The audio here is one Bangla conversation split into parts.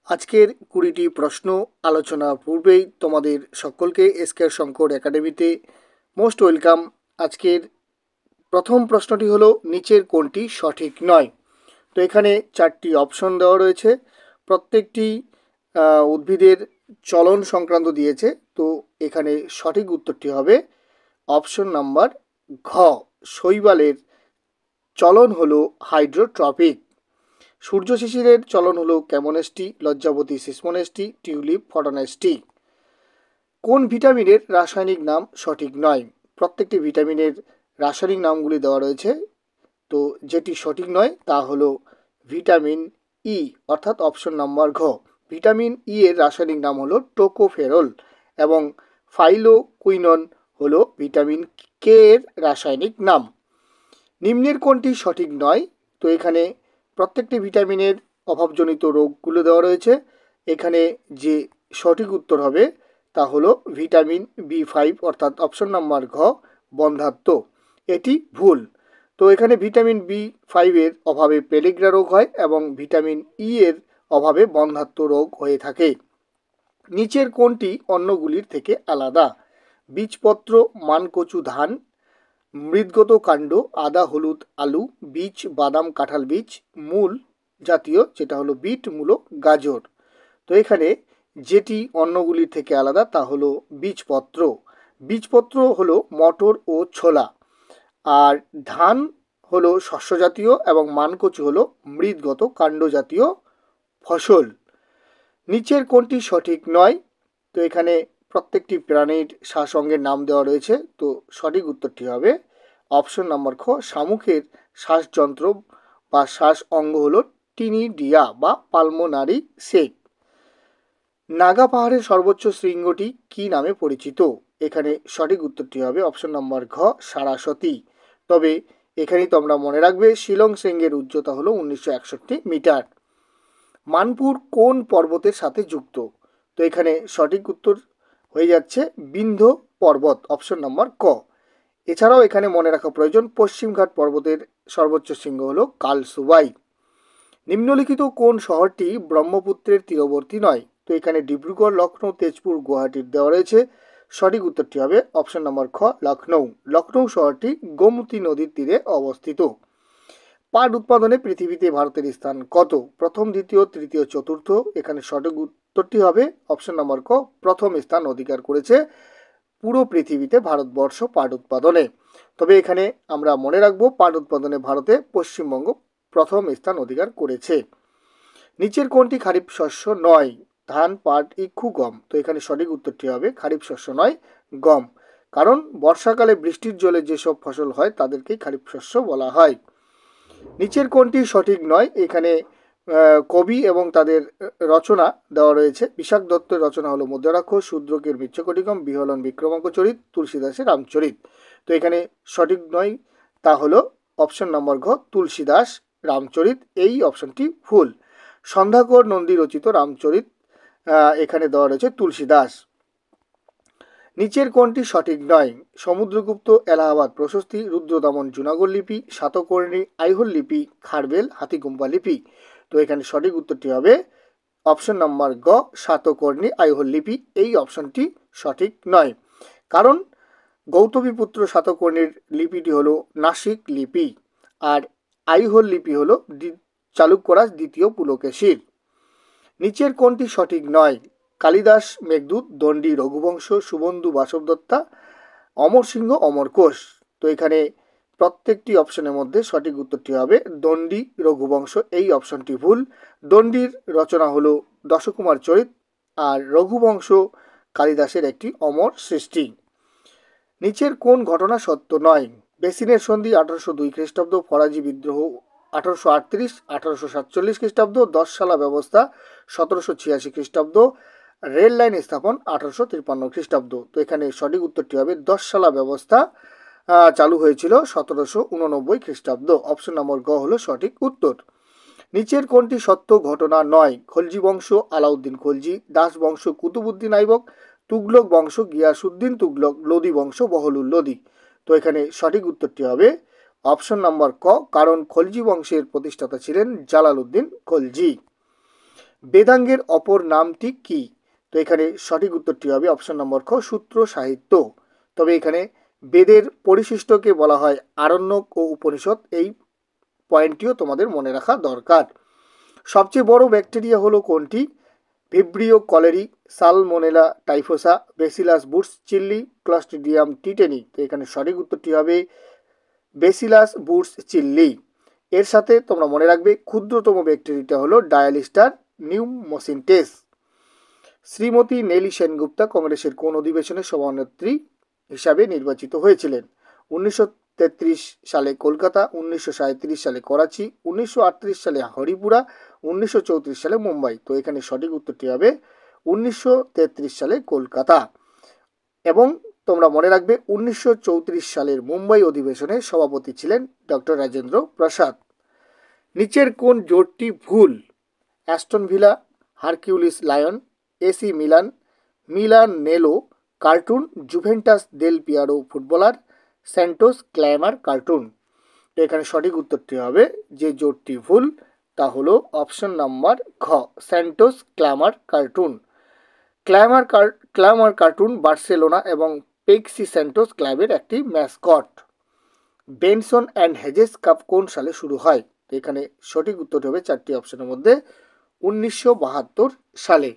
আজকের 20টি প্রশ্ন আলোচনার পূর্বেই তোমাদের সকলকে এসকে শঙ্কর একাডেমিতে মোস্ট ওয়েলকাম। আজকের প্রথম প্রশ্নটি হলো, নিচের কোনটি সঠিক নয়? তো এখানে 4টি অপশন দেওয়া রয়েছে। প্রত্যেকটি উদ্ভিদের চলন সংক্রান্ত দিয়েছে। তো এখানে সঠিক উত্তরটি হবে অপশন নাম্বার ঘ। শৈবালের চলন হলো হাইড্রোট্রপিক। সূর্য শিশিরের চলন হলো ক্যামনেস্টি, লজ্জাবতী সিসমনেস্টি, টিউলিপ ফটোনেস্টি। কোন ভিটামিনের রাসায়নিক নাম সঠিক নয়? প্রত্যেকটি ভিটামিনের রাসায়নিক নামগুলি দেওয়া রয়েছে। তো যেটি সঠিক নয় তা হলো ভিটামিন ই, অর্থাৎ অপশন নাম্বার ঘ। ভিটামিন ই এর রাসায়নিক নাম হলো টোকোফেরল এবং ফাইলোকুইনন হলো ভিটামিন কে এর রাসায়নিক নাম। নিম্নের কোনটি সঠিক নয়? তো এখানে প্রত্যেকটি ভিটামিনের অভাবজনিত রোগগুলো দেওয়া রয়েছে। এখানে যে সঠিক উত্তর হবে তা হলো ভিটামিন বি5, অর্থাৎ অপশন নাম্বার ঘ, বন্ধ্যাত্ব। এটি ভুল। তো এখানে ভিটামিন বি5 এর অভাবে পেলিগ্রা রোগ হয় এবং ভিটামিন ই এর অভাবে বন্ধ্যাত্ব রোগ হয়ে থাকে। নিচের কোনটি অন্যগুলির থেকে আলাদা? বীজপত্র, মানকচু ধান, মৃদগত কাণ্ড, আদা হলুদ আলু, বীজ বাদাম কাঁঠাল বীজ, মূল জাতীয় যেটা হলো বিট মূলো গাজর। তো এখানে যেটি অন্যগুলির থেকে আলাদা তা হলো বীজপত্র। বীজপত্র হলো মটর ও ছোলা, আর ধান হলো শস্য জাতীয় এবং মানকচু হলো মৃদগত কাণ্ড জাতীয় ফসল। নিচের কোনটি সঠিক নয়? তো এখানে প্রত্যেকটি প্রাণীর শ্বাস অঙ্গের নাম দেওয়া রয়েছে। তো সঠিক উত্তরটি হবে অপশন নাম্বার খ। শামুকের শ্বাসযন্ত্র বা শ্বাস অঙ্গ হলো টিনিডিয়া বা পালমোনারি সেক। নাগা পাহাড়ের সর্বোচ্চ শৃঙ্গটি কি নামে পরিচিত? এখানে সঠিক উত্তরটি হবে অপশন নাম্বার ঘ, সারাসতী। তবে এখানেই তোমরা মনে রাখবে শিলং শৃঙ্গের উচ্চতা হলো 1961 মিটার। মানপুর কোন পর্বতের সাথে যুক্ত? তো এখানে সঠিক উত্তর হয়ে যাচ্ছে বিন্ধ্য পর্বত, অপশন নাম্বার ক। এছাড়াও এখানে মনে রাখা প্রয়োজন পশ্চিমঘাট পর্বতের সর্বোচ্চ শৃঙ্গ হলো কালসুবাই। নিম্নলিখিত কোন শহরটি ব্রহ্মপুত্রের তীরবর্তী নয়? তো এখানে ডিব্রুগড়, লখনৌ, তেজপুর, গুয়াহাটির দেওয়া রয়েছে। সঠিক উত্তরটি হবে অপশন নাম্বার খ, লখনৌ। লখনৌ শহরটি গোমতী নদীর তীরে অবস্থিত। পাট উৎপাদনে পৃথিবীতে ভারতের স্থান কত? প্রথম, দ্বিতীয়, তৃতীয়, চতুর্থ? এখানে সঠিক উত্তরটি হবে অপশন নাম্বার ক, প্রথম স্থান অধিকার করেছে পুরো পৃথিবীতে ভারতবর্ষ পাট উৎপাদনে। তবে এখানে আমরা মনে রাখবো পাট উৎপাদনে ভারতে পশ্চিমবঙ্গ প্রথম স্থান অধিকার করেছে। নিচের কোনটি খারিফ শস্য নয়? ধান, পাট, ইক্ষু, গম। তো এখানে সঠিক উত্তরটি হবে খারিফ শস্য নয়, গম। কারণ বর্ষাকালে বৃষ্টির জলে যেসব ফসল হয় তাদেরকেই খারিফ শস্য বলা হয়। নিচের কোনটি সঠিক নয়? এখানে কবি এবং তাদের রচনা দেওয়া রয়েছে। বিশাখ দত্তের রচনা হলো মধ্যরাক্ষস, শূদ্রকের মৃচ্ছকটিকম, বিহলন বিক্রমাঙ্ক চরিত, তুলসীদাসের রামচরিত। তো এখানে সঠিক নয় তা হলো অপশন নম্বর ঘ, তুলসীদাস রামচরিত। এই অপশনটি ভুল। সন্ধ্যাকর নন্দী রচিত রামচরিত এখানে দেওয়া রয়েছে তুলসীদাস। নিচের কোনটি সঠিক নয়? সমুদ্রগুপ্ত এলাহাবাদ প্রশস্তি, রুদ্রদমন জুনাগড় লিপি, সাতকর্ণী আইহোল লিপি, খারবেল হাতিগুম্বা লিপি। তো এখানে সঠিক উত্তরটি হবে অপশন নাম্বার গ, সাতকর্ণী আইহোল লিপি। এই অপশনটি সঠিক নয়, কারণ গৌতমীপুত্র সাতকর্ণীর লিপিটি হলো নাসিক লিপি, আর আইহোল লিপি হলো চালুক্যরাজ দ্বিতীয় পুলকেশীর। নিচের কোনটি সঠিক নয়? কালিদাস মেঘদূত, দণ্ডী রঘুবংশ, সুবন্ধু বাসবদত্তা, অমর সিংহ অমরকোষ। তো এখানে প্রত্যেকটি অপশনের মধ্যে সঠিক উত্তরটি হবে দণ্ডী রঘুবংশ। এই অপশনটি ভুল। দণ্ডীর রচনা হলো দশকুমার চরিত, আর রঘুবংশ কালিদাসের একটি অমর সৃষ্টি। নিচের কোন ঘটনা সত্য নয়? বেসিনের সন্ধি 1802 খ্রিস্টাব্দ, ফরাজি বিদ্রোহ 1838, 1847 খ্রিস্টাব্দ, 10 সালা ব্যবস্থা 1786 খ্রিস্টাব্দ, রেল লাইন স্থাপন 1853 খ্রিস্টাব্দ। তো এখানে সঠিক উত্তরটি হবে 10 সালা ব্যবস্থা চালু হয়েছিল 1789 খ্রিস্টাব্দ। অপশন নম্বর গ হলো সঠিক উত্তর। নিচের কোনটি সত্য ঘটনা নয়? খলজি বংশ আলাউদ্দিন খলজি, দাস বংশ কুতুবুদ্দিন আইবক, তুগলক বংশ গিয়াসুদ্দিন তুগলক, লোদি বংশ বহলুল লোদি। তো এখানে সঠিক উত্তরটি হবে অপশন নাম্বার ক, কারণ খলজি বংশের প্রতিষ্ঠাতা ছিলেন জালালউদ্দিন খলজি। বেদাঙ্গের অপর নামটি কি? তো এখানে সঠিক উত্তরটি হবে অপশন নম্বর খ, সূত্র সাহিত্য। তবে এখানে বেদের পরিশিষ্টকে বলা হয় আরণ্যক ও উপনিষদ, এই পয়েন্টটিও তোমাদের মনে রাখা দরকার। সবচেয়ে বড় ব্যাকটেরিয়া হলো কোনটি? Vibrio cholerae, Salmonella typhosa, Bacillus butschlii, Clostridium tetani. তো এখানে সঠিক উত্তরটি হবে বেসিলাস বুটস চিল্লি। এর সাথে তোমরা মনে রাখবে ক্ষুদ্রতম ব্যাকটেরিয়াটা হলো ডায়ালিস্টার নিউমোসিনটেস। শ্রীমতী নেলি সেনগুপ্তা কংগ্রেসের কোন অধিবেশনে সভানেত্রী হিসাবে নির্বাচিত হয়েছিলেন? 1933 সালে কলকাতা, 1937 সালে করাচি, 1938 সালে হরিপুরা, 1934 সালে মুম্বাই। তো এখানে সঠিক উত্তরটি হবে 1933 সালে কলকাতা। এবং তোমরা মনে রাখবে 1934 সালের মুম্বাই অধিবেশনে সভাপতি ছিলেন ডক্টর রাজেন্দ্র প্রসাদ। নিচের কোন জোটটি ভুল? Aston Villa, Hercules lion, AC Milan, Milan Nello cartoon, Juventus Del Piero footballer, Santos ক্ল্যামার কার্টুন। তো এখানে সঠিক উত্তরটি হবে, যে জোটটি ভুল তা হলো অপশন নাম্বার ঘ, স্যান্টোস ক্ল্যামার কার্টুন। ক্ল্যামার কার্টুন বার্সেলোনা এবং পেক্সি স্যান্টোস ক্লাবের একটি mascot. Benson and Hedges cup কোন সালে শুরু হয়? তো এখানে সঠিক উত্তরটি হবে চারটি অপশনের মধ্যে 1972 সালে।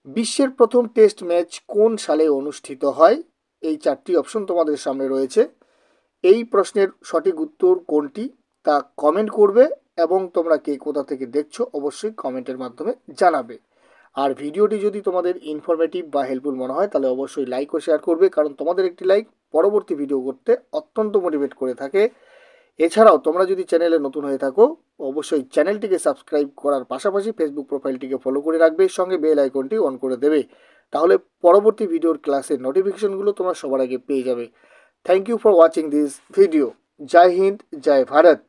বিশ্বের প্রথম টেস্ট ম্যাচ কোন সালে অনুষ্ঠিত হয়? এই চারটি অপশন তোমাদের সামনে রয়েছে। এই প্রশ্নের সঠিক উত্তর কোনটি তা কমেন্ট করবে, এবং তোমরা কে কোথা থেকে দেখছো অবশ্যই কমেন্টের মাধ্যমে জানাবে। আর ভিডিওটি যদি তোমাদের ইনফরমেটিভ বা হেল্পফুল মনে হয় তাহলে অবশ্যই লাইক ও শেয়ার করবে, কারণ তোমাদের একটি লাইক পরবর্তী ভিডিও করতে অত্যন্ত মোটিভেট করে থাকে। এছাড়াও তোমরা যদি চ্যানেলে নতুন হয়ে থাকো অবশ্যই চ্যানেলটিকে সাবস্ক্রাইব করার পাশাপাশি ফেসবুক প্রোফাইলটিকে ফলো করে রাখবে, সঙ্গে বেল আইকনটি অন করে দেবে। তাহলে পরবর্তী ভিডিওর ক্লাসের নোটিফিকেশনগুলো তোমরা সবার আগে পেয়ে যাবে। Thank you for watching this video. জয় হিন্দ, জয় ভারত।